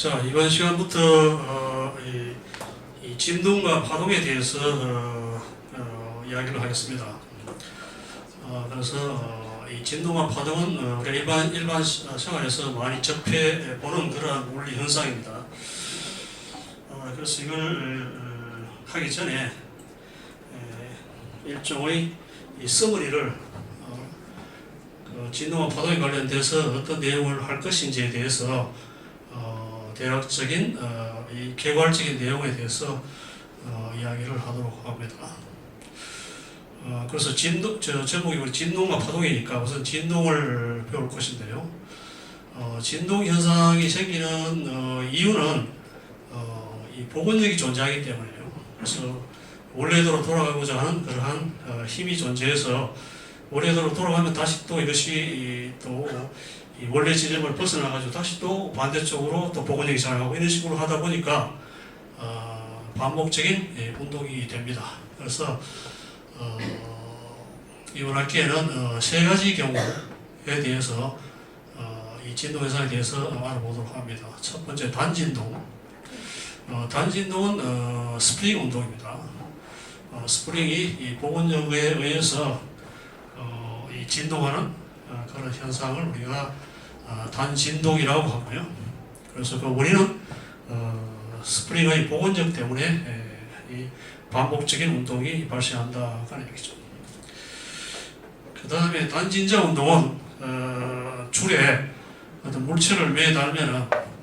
자, 이번 시간부터 이 진동과 파동에 대해서 이야기를 하겠습니다. 그래서 이 진동과 파동은 우리가 일반 생활에서 많이 접해 보는 그러한 물리 현상입니다. 그래서 이걸 하기 전에 일종의 이 서머리를 진동과 파동에 관련돼서 어떤 내용을 할 것인지에 대해서 대략적인 이 개괄적인 내용에 대해서 이야기를 하도록 합니다. 그래서 제목이 진동과 파동이니까 우선 진동을 배울 것인데요. 진동 현상이 생기는 이유는 이 복원력이 존재하기 때문이에요. 그래서 원래대로 돌아가고자 하는 그러한 힘이 존재해서 원래대로 돌아가면 다시 또 이것이 또 이 원래 지점을 벗어나가지고 다시 또 반대쪽으로 또 복원력이 작용하고 이런 식으로 하다 보니까 반복적인 운동이 됩니다. 그래서 이번 학기에는 세 가지 경우에 대해서 이 진동 현상에 대해서 알아보도록 합니다. 첫 번째 단진동. 단진동은 스프링 운동입니다. 스프링이 이 복원력에 의해서 이 진동하는 그런 현상을 우리가 단진동이라고 하고요. 그래서 그 원인은 스프링의 복원력 때문에 이 반복적인 운동이 발생한다 하는 얘기죠. 그 다음에 단진자 운동은 줄에 어떤 물체를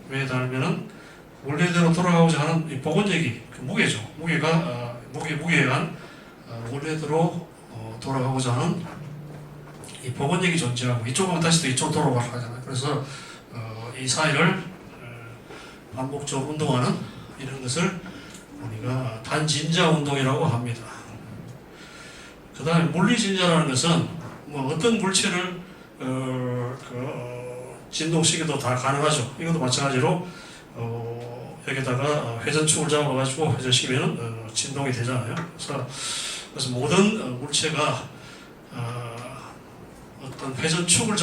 매달면은 원래대로 돌아가고자 하는 이 복원력이 그 무게죠. 무게에 의한 원래대로 돌아가고자 하는 이 복원력이 존재하고 이쪽으로 다시 또 이쪽으로 돌아가고 하잖아요. 그래서 이 사이를 반복적으로 운동하는 이런 것을 우리가 단진자 운동이라고 합니다. 그 다음에 물리진자라는 것은 뭐 어떤 물체를 진동시켜도 다 가능하죠. 이것도 마찬가지로 여기다가 회전축을 잡아가지고 회전시키면 진동이 되잖아요. 그래서 모든 물체가 어떤 회전축을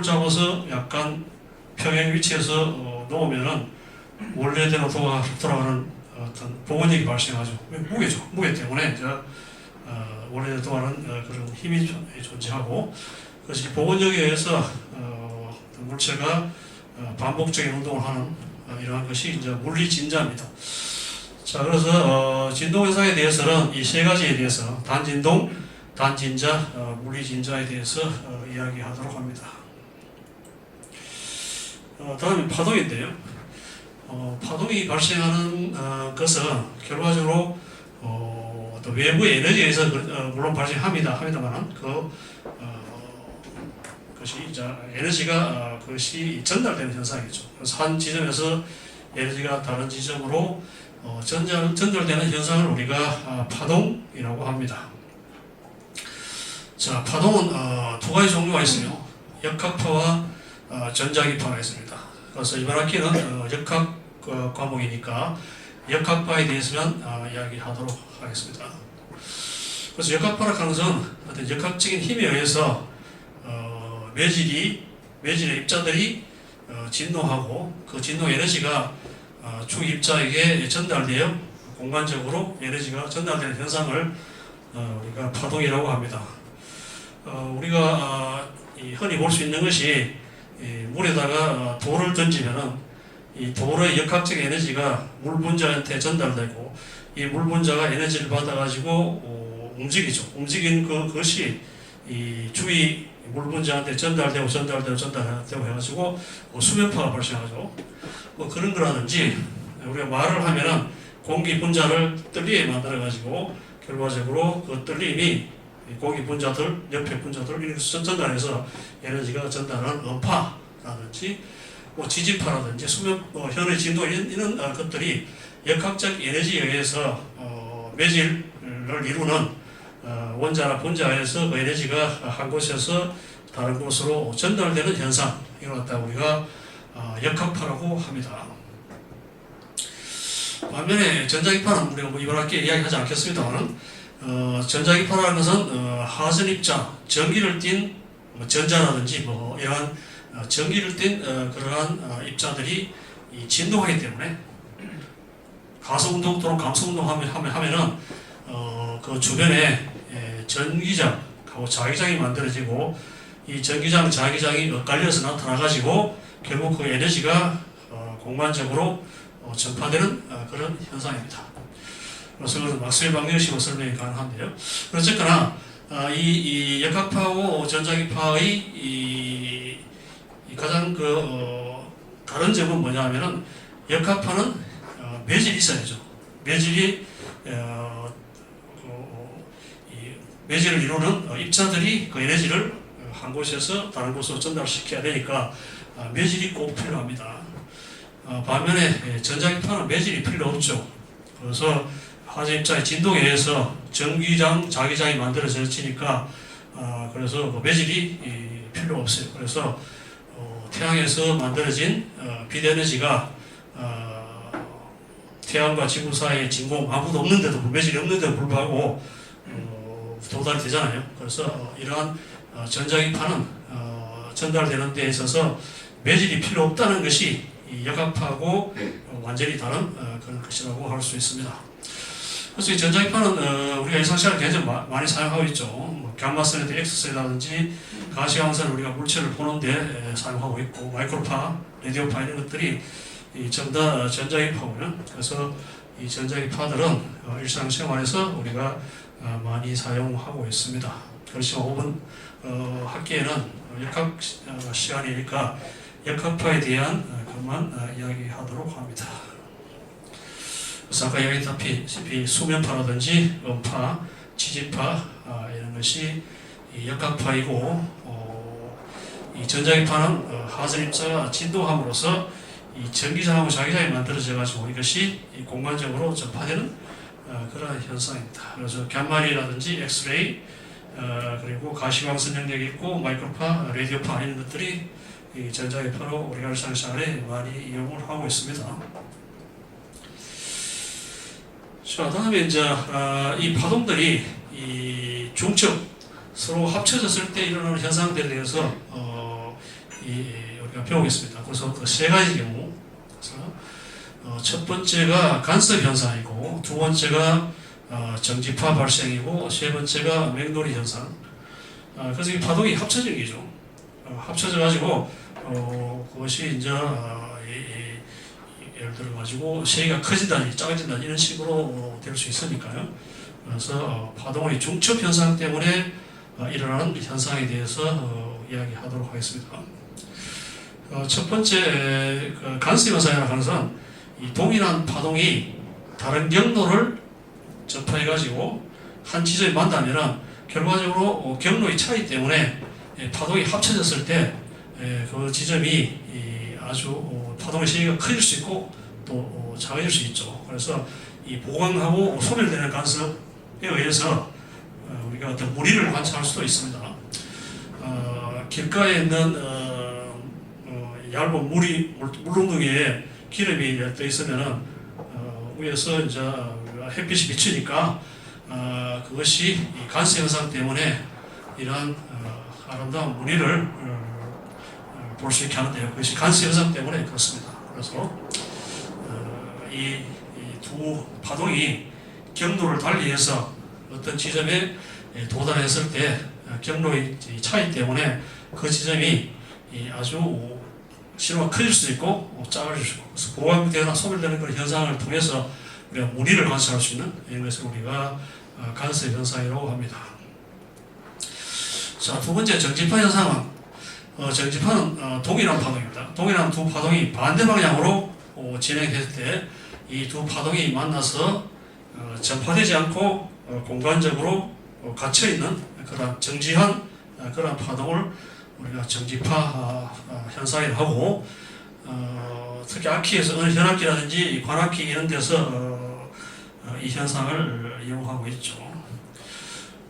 잡아서 약간 평행 위치에서 놓으면은 원래대로 돌아가는 어떤 복원력이 발생하죠. 무게죠. 무게 때문에 원래대로 돌아가는 그런 힘이 존재하고, 그것이 복원력에 의해서 물체가 반복적인 운동을 하는 이러한 것이 이제 물리진자입니다. 자, 그래서 진동 현상에 대해서는 이 세 가지에 대해서 단진동, 단진자, 물리진자에 대해서 이야기하도록 합니다. 다음에 파동인데요. 파동이 발생하는 것은 결과적으로 어떤 외부의 에너지에 의해서 물론 발생합니다만은 그것이 이제 에너지가 그것이 전달되는 현상이죠. 그래서 한 지점에서 에너지가 다른 지점으로 전달되는 현상을 우리가 파동이라고 합니다. 자, 파동은 두 가지 종류가 있어요. 역학파와 전자기파가 있습니다. 그래서 이번 학기는 역학 과목이니까 역학파에 대해서만 이야기하도록 하겠습니다. 그래서 역학파라는 것은 어떤 역학적인 힘에 의해서 매질의 입자들이 진동하고 그 진동 에너지가 주 입자에게 전달되어 공간적으로 에너지가 전달되는 현상을 우리가 파동이라고 합니다. 우리가 흔히 볼 수 있는 것이 물에다가 돌을 던지면은 이 돌의 역학적 에너지가 물 분자한테 전달되고 이 물 분자가 에너지를 받아가지고 움직이죠. 움직인 그것이 이 주위 물 분자한테 전달되고 해가지고 수면파가 발생하죠. 뭐 그런 거라든지 우리가 말을 하면은 공기 분자를 떨리게 만들어가지고 결과적으로 그 떨림이 공기 분자들, 옆에 분자들 이렇게 전달해서 에너지가 전달하는 음파라든지 뭐 지진파라든지 수면, 현의 진동 이런 것들이 역학적 에너지에 의해서 매질을 이루는 원자나 분자에서 그 에너지가 한 곳에서 다른 곳으로 전달되는 현상, 이걸 갖다 우리가 역학파라고 합니다. 반면에 전자기파는 우리가 이번 학기에 이야기하지 않겠습니다만은 전자기파라는 것은 하전 입자, 전기를 띤 전자라든지 뭐 이러한 전기를 띤 그러한 입자들이 진동하기 때문에 가속운동 또는 감속운동 하면은 그 주변에 전기장하고 자기장이 만들어지고 이 전기장, 자기장이 엇갈려서 나타나가지고 결국 그 에너지가 공간적으로 전파되는 그런 현상입니다. 그래서 막스웰 방정식으로 설명이 가능한데요. 어쨌거나 이 역학파하고 전자기파의 이 가장 다른 점은 뭐냐면은 역학파는 매질이 있어야죠. 매질이 매질을 이루는 입자들이 그 에너지를 한 곳에서 다른 곳으로 전달시켜야 되니까 매질이 꼭 필요합니다. 반면에 전자기파는 매질이 필요 없죠. 그래서 화재 입자의 진동에 의해서 전기장, 자기장이 만들어지니까 그래서 그 매질이 필요 없어요. 그래서 태양에서 만들어진 빛 에너지가 태양과 지구 사이의 진공 아무도 없는데도 매질이 없는데도 불구하고 도달이 되잖아요. 그래서 이러한 전자기파는 전달되는 데 있어서 매질이 필요 없다는 것이 이 역학파하고 완전히 다른 그런 것이라고 할 수 있습니다. 그래서 이 전자기파는 우리가 일상생활에 굉장히 많이 사용하고 있죠. 뭐 감마선이라든지 엑스선이라든지 가시광선을 우리가 물체를 보는데 사용하고 있고 마이크로파, 라디오파 이런 것들이 전부 다 전자기파고요. 그래서 이 전자기파들은 일상생활에서 우리가 많이 사용하고 있습니다. 그렇지만 5분 학기에는 역학 시간이니까 역학파에 대한 것만 이야기하도록 합니다. 그래서 아까 이야기했다시피 수면파라든지 음파, 지지파 이런 것이 역학파이고 이 전자기파는 하전 입자가 진동함으로써 이 전기장하고 자기장이 만들어져 가지고 이것이 공간적으로 전파되는 그런 현상입니다. 그래서 감마리라든지 엑스레이 그리고 가시광선 영역이 있고 마이크로파, 라디오파 이런 것들이 이 전자기파로 우리가 일상생활에 많이 이용을 하고 있습니다. 자, 다음에 이제 이 파동들이 이 중첩 서로 합쳐졌을 때 일어나는 현상들에 대해서 우리가 배우겠습니다. 그래서 그 세 가지 경우, 그래서 첫 번째가 간섭 현상이고, 두 번째가 정지파 발생이고, 세 번째가 맥놀이 현상. 그래서 이 파동이 합쳐진 게죠. 합쳐져 가지고 그것이 이제 예를 들어 가지고 세기가 커진다니 작아진다니 이런 식으로 될 수 있으니까요. 그래서 파동의 중첩 현상 때문에 일어나는 현상에 대해서 이야기하도록 하겠습니다. 첫 번째 간섭 현상이라는 것은 이 동일한 파동이 다른 경로를 접해 가지고 한 지점에 만나면은 결과적으로 경로의 차이 때문에 파동이 합쳐졌을 때 그 지점이 아주 파동의 세기가 커질 수 있고 또 작아질 수 있죠. 그래서 이 보강하고 소멸되는 간섭에 의해서 우리가 어떤 무리를 관찰할 수도 있습니다. 길가에 있는 얇은 물웅덩이에 기름이 떠 있으면은 위에서 이제 햇빛이 비치니까 그것이 간섭 현상 때문에 이러한 아름다운 무늬를 볼 수 있게 하는데요. 그것이 간섭 현상 때문에 그렇습니다. 그래서 이 두 파동이 경로를 달리해서 어떤 지점에 도달했을 때 경로의 차이 때문에 그 지점이 아주 신호가 커질 수도 있고 작아질 수 있고, 그래서 보강되거나 소멸되는 그런 현상을 통해서 우리가 무늬를 관찰할 수 있는 이런 것을 우리가 간섭 현상이라고 합니다. 자, 두 번째 정지파 현상은 정지파는 동일한 파동입니다. 동일한 두 파동이 반대 방향으로 진행했을 때 이 두 파동이 만나서 전파되지 않고 공간적으로 갇혀있는 그런 정지한 그런 파동을 우리가 정지파 현상이라고 하고, 특히 악기에서 현악기라든지 관악기 이런 데서 이 현상을 이용하고 있죠.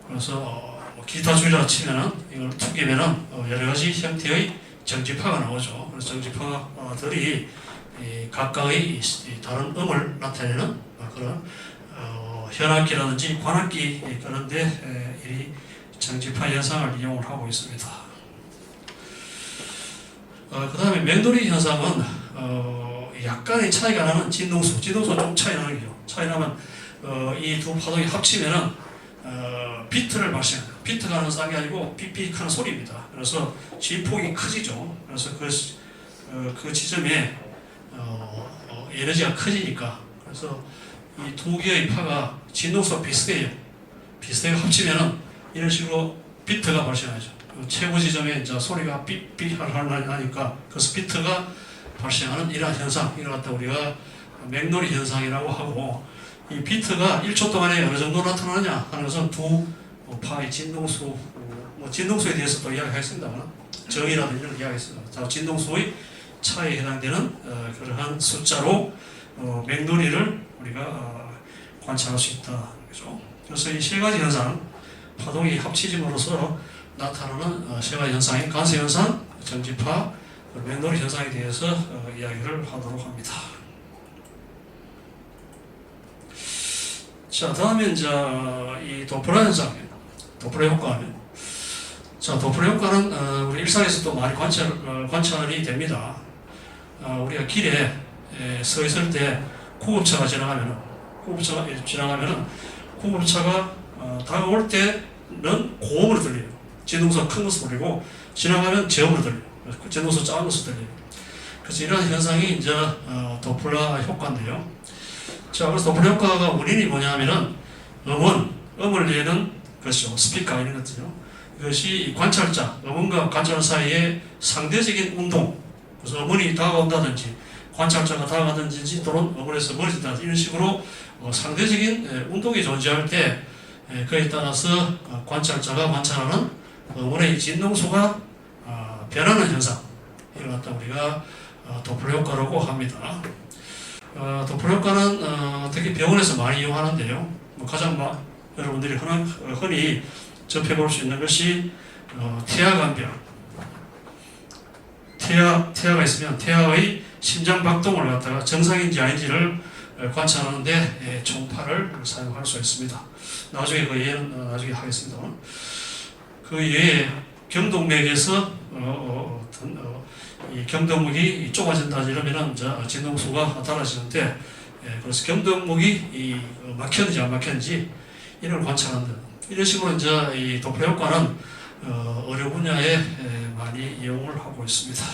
그래서 기타 주의자 치면은 이걸 툭기면은 여러 가지 형태의 정지파가 나오죠. 그래서 정지파들이 각각의 다른 음을 나타내는 그런 현악기라든지 관악기 그런데 이 정지파 현상을 이용을 하고 있습니다. 그 다음에 맹돌이 현상은 약간의 차이가 나는 진동수 좀 차이 나는 게요. 차이 나면 이 두 파동이 합치면은 비트를 발생합니다. 비트가 하는 쌍이 아니고 삑삑 하는 소리입니다. 그래서 진폭이 커지죠. 그래서 그 지점에 에너지가 커지니까, 그래서 이 두 개의 파가 진동수가 비슷해요. 비슷하게 합치면은 이런 식으로 비트가 발생하죠. 최고 지점에 이제 소리가 삑삑 하니까 그래서 비트가 발생하는 이러한 현상, 이걸 갖다 우리가 맥놀이 현상이라고 하고, 이 비트가 1초 동안에 어느 정도 나타나느냐 하는 것은 두 파의 진동수, 진동수에 대해서 또 이야기하겠습니다만, 정의라든지 이런 이야기했습니다. 자, 진동수의 차에 해당되는 그러한 숫자로 맥놀이를 우리가 관찰할 수 있다. 그죠? 그래서 이 세 가지 현상, 파동이 합치짐으로써 나타나는 세 가지 현상인 간세 현상, 전지파, 맥놀이 현상에 대해서 이야기를 하도록 합니다. 자, 다음에 이제 이 도플러 현상입니다. 도플러 효과는, 자, 도플러 효과는 우리 일상에서도 많이 관찰이 됩니다. 우리가 길에 서 있을 때 구급차가 지나가면은 구급차가 다가올 때는 고음으로 들려요. 진동수가 큰 것으로 들리고 지나가면 저음으로 들려요. 진동수 작은 것으로 들려요. 그래서 이런 현상이 이제 도플러 효과인데요. 자, 그래서 도플러 효과가 원인이 뭐냐면은 음을 내는 것이죠. 스피커 이런 것들요. 이것이 관찰자, 음원과 관찰자 사이의 상대적인 운동, 그래서 음원이 다가온다든지 관찰자가 다가가든지 또는 음원에서 멀어진다든지 이런 식으로 상대적인 운동이 존재할 때 그에 따라서 관찰자가 관찰하는 음원의 진동수가 변하는 현상, 이걸 갖다 우리가 도플러 효과라고 합니다. 도플러 효과는 특히 병원에서 많이 이용하는데요. 가장 여러분들이 흔히 접해볼 수 있는 것이 태아간병. 태아가 있으면 태아의 심장 박동을 갖다가 정상인지 아닌지를 관찰하는데 총파를 사용할 수 있습니다. 나중에 그 예는 나중에 하겠습니다. 그 외에 경동맥에서 이 경동맥이 좁아진다 이러면은 진동수가 달라지는데, 그래서 경동맥이 막혔는지 안 막혔는지 이걸 관찰한다. 이런 식으로 이제 이 도플러 효과는 의료 분야에 많이 이용을 하고 있습니다.